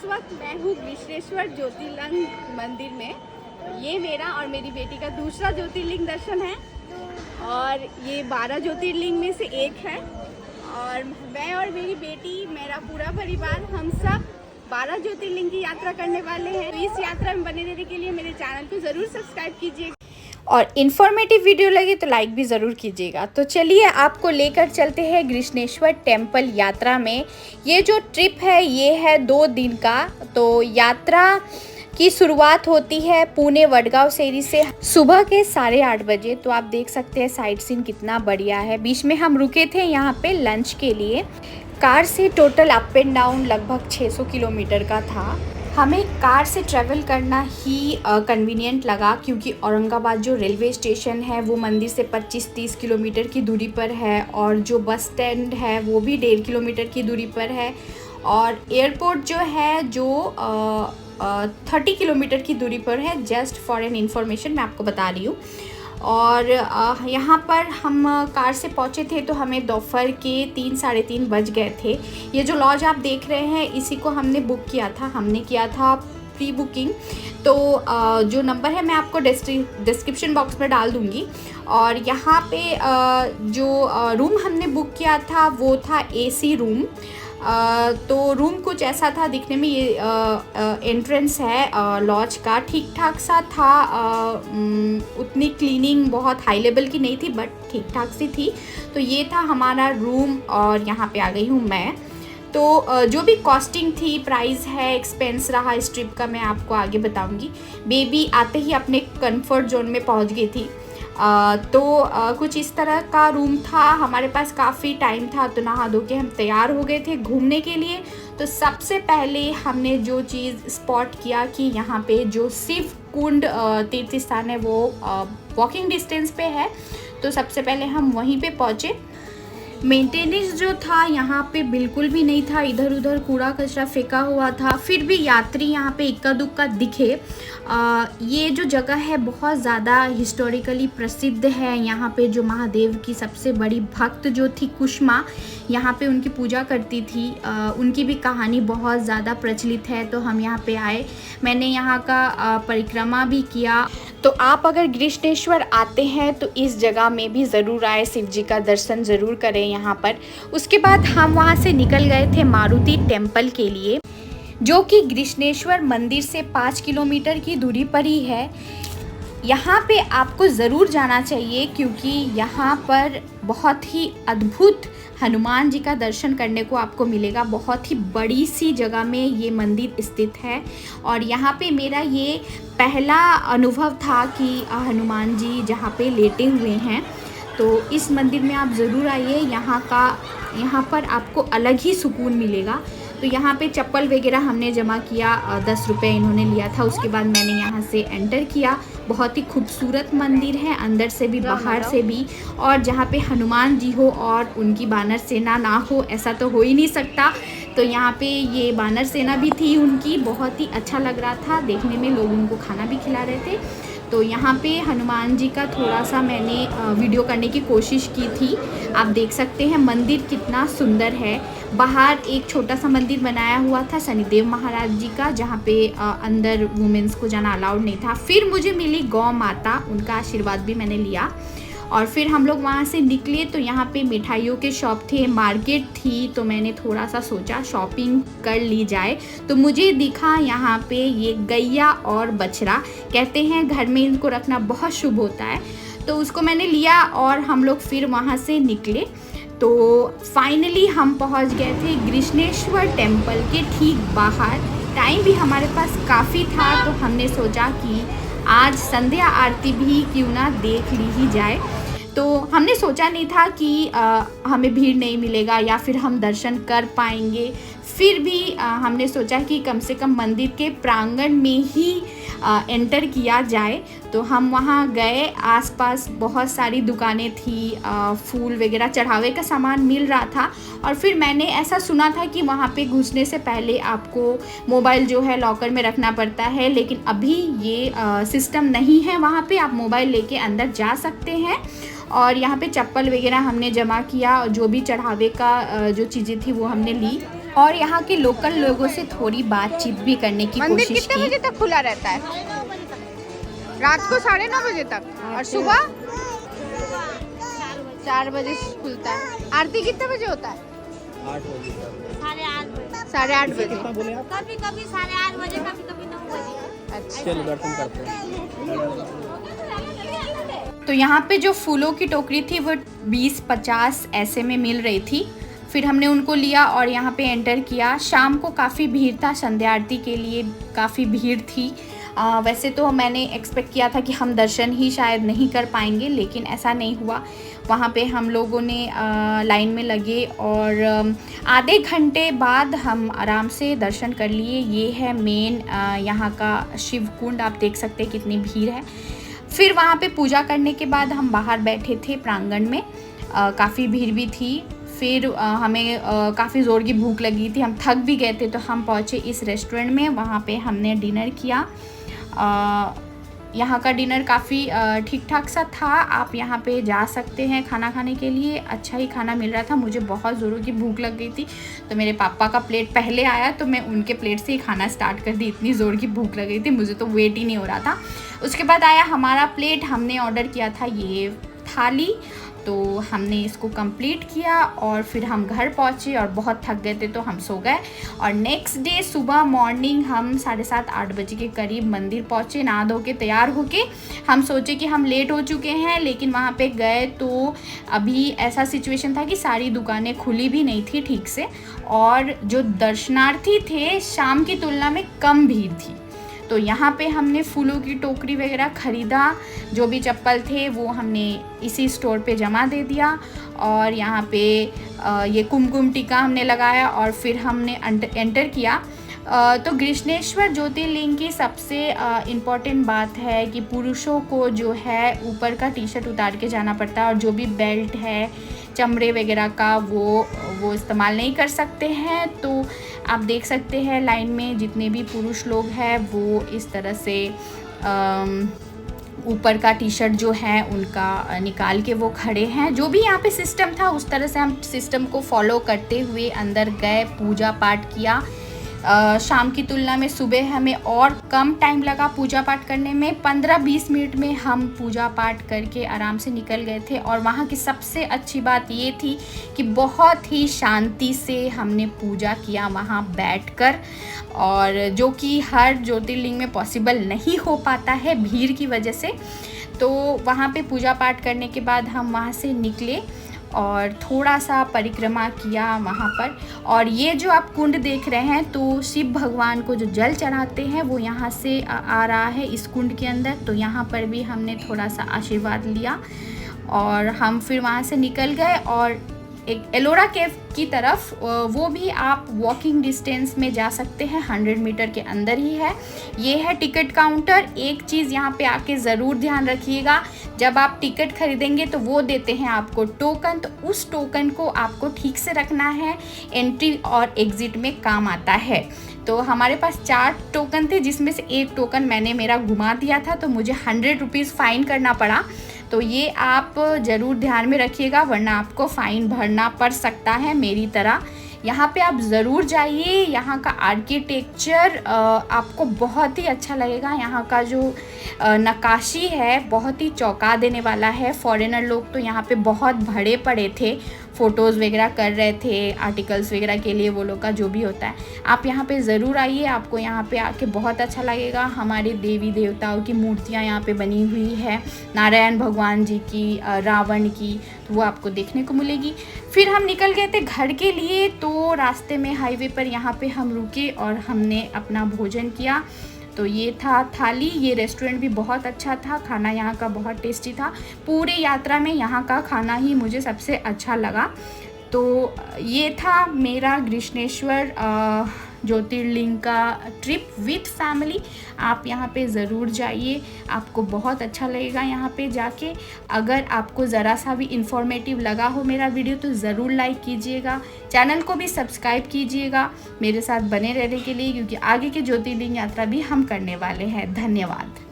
वक्त मैं हूँ ग्रिश्नेश्वर ज्योतिर्लिंग मंदिर में। ये मेरा और मेरी बेटी का दूसरा ज्योतिर्लिंग दर्शन है और ये 12 ज्योतिर्लिंग में से एक है। और मैं और मेरी बेटी, मेरा पूरा परिवार, हम सब 12 ज्योतिर्लिंग की यात्रा करने वाले हैं। तो इस यात्रा में बने रहने के लिए मेरे चैनल को ज़रूर सब्सक्राइब कीजिए और इन्फॉर्मेटिव वीडियो लगे तो लाइक भी ज़रूर कीजिएगा। तो चलिए आपको लेकर चलते हैं ग्रिश्नेश्वर टेम्पल यात्रा में। ये जो ट्रिप है ये है 2 दिन का। तो यात्रा की शुरुआत होती है पुणे वडगांव शेरी से सुबह के 8:30 बजे। तो आप देख सकते हैं साइट सीन कितना बढ़िया है। बीच में हम रुके थे यहाँ पे लंच के लिए। कार से टोटल अप एंड डाउन लगभग 600 किलोमीटर का था। हमें कार से ट्रैवल करना ही कन्वीनियंट लगा क्योंकि औरंगाबाद जो रेलवे स्टेशन है वो मंदिर से 25-30 किलोमीटर की दूरी पर है और जो बस स्टैंड है वो भी 1.5 किलोमीटर की दूरी पर है और एयरपोर्ट जो है जो 30 किलोमीटर की दूरी पर है। जस्ट फॉर एन इन्फॉर्मेशन मैं आपको बता रही हूँ। और यहाँ पर हम कार से पहुँचे थे तो हमें दोपहर के 3-3:30 बज गए थे। ये जो लॉज आप देख रहे हैं इसी को हमने बुक किया था। हमने किया था प्री बुकिंग। तो जो नंबर है मैं आपको डिस्क्रिप्शन बॉक्स में डाल दूँगी। और यहाँ पे जो रूम हमने बुक किया था वो था AC रूम। तो रूम कुछ ऐसा था दिखने में। ये एंट्रेंस है लॉज का, ठीक ठाक सा था। उतनी क्लीनिंग बहुत हाई लेवल की नहीं थी बट ठीक ठाक सी थी। तो ये था हमारा रूम और यहाँ पे आ गई हूँ मैं। तो जो भी कॉस्टिंग थी, प्राइस है, एक्सपेंस रहा इस ट्रिप का मैं आपको आगे बताऊँगी। बेबी आते ही अपने कंफर्ट जोन में पहुँच गई थी। कुछ इस तरह का रूम था। हमारे पास काफ़ी टाइम था तो नहा धो के हम तैयार हो गए थे घूमने के लिए। तो सबसे पहले हमने जो चीज़ स्पॉट किया कि यहाँ पे जो शिव कुंड तीर्थ स्थान है वो वॉकिंग डिस्टेंस पे है। तो सबसे पहले हम वहीं पे पहुँचे। मेंटेनेंस जो था यहाँ पे बिल्कुल भी नहीं था। इधर उधर कूड़ा कचरा फेंका हुआ था। फिर भी यात्री यहाँ पे इक्का दुक्का दिखे। ये जो जगह है बहुत ज़्यादा हिस्टोरिकली प्रसिद्ध है। यहाँ पे जो महादेव की सबसे बड़ी भक्त जो थी कुष्मा, यहाँ पे उनकी पूजा करती थी। उनकी भी कहानी बहुत ज़्यादा प्रचलित है। तो हम यहाँ पे आए, मैंने यहाँ का परिक्रमा भी किया। तो आप अगर ग्रिश्नेश्वर आते हैं तो इस जगह में भी ज़रूर आए, शिव जी का दर्शन ज़रूर करें यहाँ पर। उसके बाद हम वहाँ से निकल गए थे मारुति टेम्पल के लिए, जो कि ग्रिश्नेश्वर मंदिर से 5 किलोमीटर की दूरी पर ही है। यहाँ पे आपको ज़रूर जाना चाहिए क्योंकि यहाँ पर बहुत ही अद्भुत हनुमान जी का दर्शन करने को आपको मिलेगा। बहुत ही बड़ी सी जगह में ये मंदिर स्थित है और यहाँ पे मेरा ये पहला अनुभव था कि हनुमान जी जहाँ पे लेटे हुए हैं। तो इस मंदिर में आप ज़रूर आइए। यहाँ पर आपको अलग ही सुकून मिलेगा। तो यहाँ पे चप्पल वगैरह हमने जमा किया, 10 रुपये इन्होंने लिया था। उसके बाद मैंने यहाँ से एंटर किया। बहुत ही खूबसूरत मंदिर है, अंदर से भी बाहर से भी। और जहाँ पे हनुमान जी हो और उनकी बानर सेना ना हो ऐसा तो हो ही नहीं सकता। तो यहाँ पे ये बानर सेना भी थी उनकी। बहुत ही अच्छा लग रहा था देखने में। लोग उनको खाना भी खिला रहे थे। तो यहाँ पे हनुमान जी का थोड़ा सा मैंने वीडियो करने की कोशिश की थी। आप देख सकते हैं मंदिर कितना सुंदर है। बाहर एक छोटा सा मंदिर बनाया हुआ था शनिदेव महाराज जी का, जहाँ पे अंदर वुमेंस को जाना अलाउड नहीं था। फिर मुझे मिली गौ माता, उनका आशीर्वाद भी मैंने लिया। और फिर हम लोग वहाँ से निकले तो यहाँ पे मिठाइयों के शॉप थे, मार्केट थी। तो मैंने थोड़ा सा सोचा शॉपिंग कर ली जाए। तो मुझे दिखा यहाँ पे ये गैया और बछड़ा, कहते हैं घर में इनको रखना बहुत शुभ होता है। तो उसको मैंने लिया और हम लोग फिर वहाँ से निकले। तो फाइनली हम पहुँच गए थे ग्रिश्नेश्वर टेम्पल के ठीक बाहर। टाइम भी हमारे पास काफ़ी था तो हमने सोचा कि आज संध्या आरती भी क्यों ना देख ली ही जाए। तो हमने सोचा नहीं था कि हमें भीड़ नहीं मिलेगा या फिर हम दर्शन कर पाएंगे। फिर भी हमने सोचा कि कम से कम मंदिर के प्रांगण में ही एंटर किया जाए। तो हम वहाँ गए। आसपास बहुत सारी दुकानें थी, फूल वगैरह चढ़ावे का सामान मिल रहा था। और फिर मैंने ऐसा सुना था कि वहाँ पे घुसने से पहले आपको मोबाइल जो है लॉकर में रखना पड़ता है, लेकिन अभी ये सिस्टम नहीं है। वहाँ पे आप मोबाइल लेके अंदर जा सकते हैं। और यहाँ पे चप्पल वगैरह हमने जमा किया और जो भी चढ़ावे का जो चीज़ें थी वो हमने ली। और यहाँ के लोकल लोगों से थोड़ी बातचीत भी करने की मंदिर कोशिश कितने बजे की। तक खुला रहता है? रात को 9:30 बजे तक। और सुबह 4 बजे खुलता है। आरती कितने बजे होता है? 8 बजे तक। 8:30 बजे। कितना बोले आप? कभी कभी 8:30 बजे, कभी कभी 9 बजे। अच्छा। चलो दर्शन करते हैं। तो यहाँ पे जो फूलों की टोकरी थी वो 20-50 ऐसे में मिल रही थी। फिर हमने उनको लिया और यहाँ पे एंटर किया। शाम को काफ़ी भीड़ था, संध्या आरती के लिए काफ़ी भीड़ थी। वैसे तो मैंने एक्सपेक्ट किया था कि हम दर्शन ही शायद नहीं कर पाएंगे, लेकिन ऐसा नहीं हुआ। वहाँ पे हम लोगों ने लाइन में लगे और आधे घंटे बाद हम आराम से दर्शन कर लिए। ये है मेन यहाँ का शिव कुंड, आप देख सकते हैं कितनी भीड़ है। फिर वहाँ पे पूजा करने के बाद हम बाहर बैठे थे प्रांगण में, काफ़ी भीड़ भी थी। फिर हमें काफ़ी ज़ोर की भूख लगी थी, हम थक भी गए थे, तो हम पहुँचे इस रेस्टोरेंट में। वहाँ पे हमने डिनर किया। यहाँ का डिनर काफ़ी ठीक ठाक सा था। आप यहाँ पे जा सकते हैं खाना खाने के लिए, अच्छा ही खाना मिल रहा था। मुझे बहुत ज़ोरों की भूख लग गई थी, तो मेरे पापा का प्लेट पहले आया तो मैं उनके प्लेट से ही खाना स्टार्ट कर दी। इतनी ज़ोर की भूख लग गई थी, मुझे तो वेट ही नहीं हो रहा था। उसके बाद आया हमारा प्लेट। हमने ऑर्डर किया था ये थाली, तो हमने इसको कंप्लीट किया और फिर हम घर पहुँचे और बहुत थक गए थे तो हम सो गए। और नेक्स्ट डे सुबह मॉर्निंग हम 7:30-8 बजे के करीब मंदिर पहुँचे, नहा धो के तैयार होके। हम सोचे कि हम लेट हो चुके हैं, लेकिन वहाँ पे गए तो अभी ऐसा सिचुएशन था कि सारी दुकानें खुली भी नहीं थी ठीक से, और जो दर्शनार्थी थे शाम की तुलना में कम भीड़ थी। तो यहाँ पे हमने फूलों की टोकरी वगैरह ख़रीदा, जो भी चप्पल थे वो हमने इसी स्टोर पे जमा दे दिया। और यहाँ पे ये कुमकुम टीका हमने लगाया और फिर हमने एंटर किया। तो गृष्णेश्वर ज्योतिर्लिंग की सबसे इम्पॉर्टेंट बात है कि पुरुषों को जो है ऊपर का टी शर्ट उतार के जाना पड़ता है, और जो भी बेल्ट है चमड़े वगैरह का वो इस्तेमाल नहीं कर सकते हैं। तो आप देख सकते हैं लाइन में जितने भी पुरुष लोग हैं वो इस तरह से ऊपर का टी शर्ट जो है उनका निकाल के वो खड़े हैं। जो भी यहाँ पे सिस्टम था उस तरह से हम सिस्टम को फॉलो करते हुए अंदर गए, पूजा पाठ किया। शाम की तुलना में सुबह हमें और कम टाइम लगा पूजा पाठ करने में। 15-20 मिनट में हम पूजा पाठ करके आराम से निकल गए थे। और वहाँ की सबसे अच्छी बात ये थी कि बहुत ही शांति से हमने पूजा किया वहाँ बैठकर, और जो कि हर ज्योतिर्लिंग में पॉसिबल नहीं हो पाता है भीड़ की वजह से। तो वहाँ पे पूजा पाठ करने के बाद हम वहाँ से निकले और थोड़ा सा परिक्रमा किया वहाँ पर। और ये जो आप कुंड देख रहे हैं, तो शिव भगवान को जो जल चढ़ाते हैं वो यहाँ से आ रहा है इस कुंड के अंदर। तो यहाँ पर भी हमने थोड़ा सा आशीर्वाद लिया और हम फिर वहाँ से निकल गए। और एक एलोरा केव की तरफ, वो भी आप वॉकिंग डिस्टेंस में जा सकते हैं, 100 मीटर के अंदर ही है। ये है टिकट काउंटर। एक चीज़ यहाँ पे आके ज़रूर ध्यान रखिएगा, जब आप टिकट खरीदेंगे तो वो देते हैं आपको टोकन, तो उस टोकन को आपको ठीक से रखना है, एंट्री और एग्ज़िट में काम आता है। तो हमारे पास 4 टोकन थे, जिसमें से एक टोकन मैंने मेरा घुमा दिया था, तो मुझे 100 रुपीज़ फ़ाइन करना पड़ा। तो ये आप ज़रूर ध्यान में रखिएगा, वरना आपको फ़ाइन भरना पड़ सकता है मेरी तरह। यहाँ पे आप ज़रूर जाइए। यहाँ का आर्किटेक्चर आपको बहुत ही अच्छा लगेगा। यहाँ का जो नक्काशी है बहुत ही चौंका देने वाला है। फॉरेनर लोग तो यहाँ पे बहुत भरे पड़े थे, फ़ोटोज़ वगैरह कर रहे थे, आर्टिकल्स वगैरह के लिए, वो लोग का जो भी होता है। आप यहाँ पे ज़रूर आइए, आपको यहाँ पे आके बहुत अच्छा लगेगा। हमारे देवी देवताओं की मूर्तियाँ यहाँ पे बनी हुई है, नारायण भगवान जी की, रावण की, तो वो आपको देखने को मिलेगी। फिर हम निकल गए थे घर के लिए। तो रास्ते में हाईवे पर यहाँ पे हम रुके और हमने अपना भोजन किया। तो ये था थाली। ये रेस्टोरेंट भी बहुत अच्छा था, खाना यहाँ का बहुत टेस्टी था। पूरी यात्रा में यहाँ का खाना ही मुझे सबसे अच्छा लगा। तो ये था मेरा गृष्णेश्वर ज्योतिर्लिंग का ट्रिप विथ फैमिली। आप यहाँ पे ज़रूर जाइए, आपको बहुत अच्छा लगेगा यहाँ पे जाके। अगर आपको ज़रा सा भी इंफॉर्मेटिव लगा हो मेरा वीडियो तो ज़रूर लाइक कीजिएगा, चैनल को भी सब्सक्राइब कीजिएगा मेरे साथ बने रहने के लिए, क्योंकि आगे की ज्योतिर्लिंग यात्रा भी हम करने वाले हैं। धन्यवाद।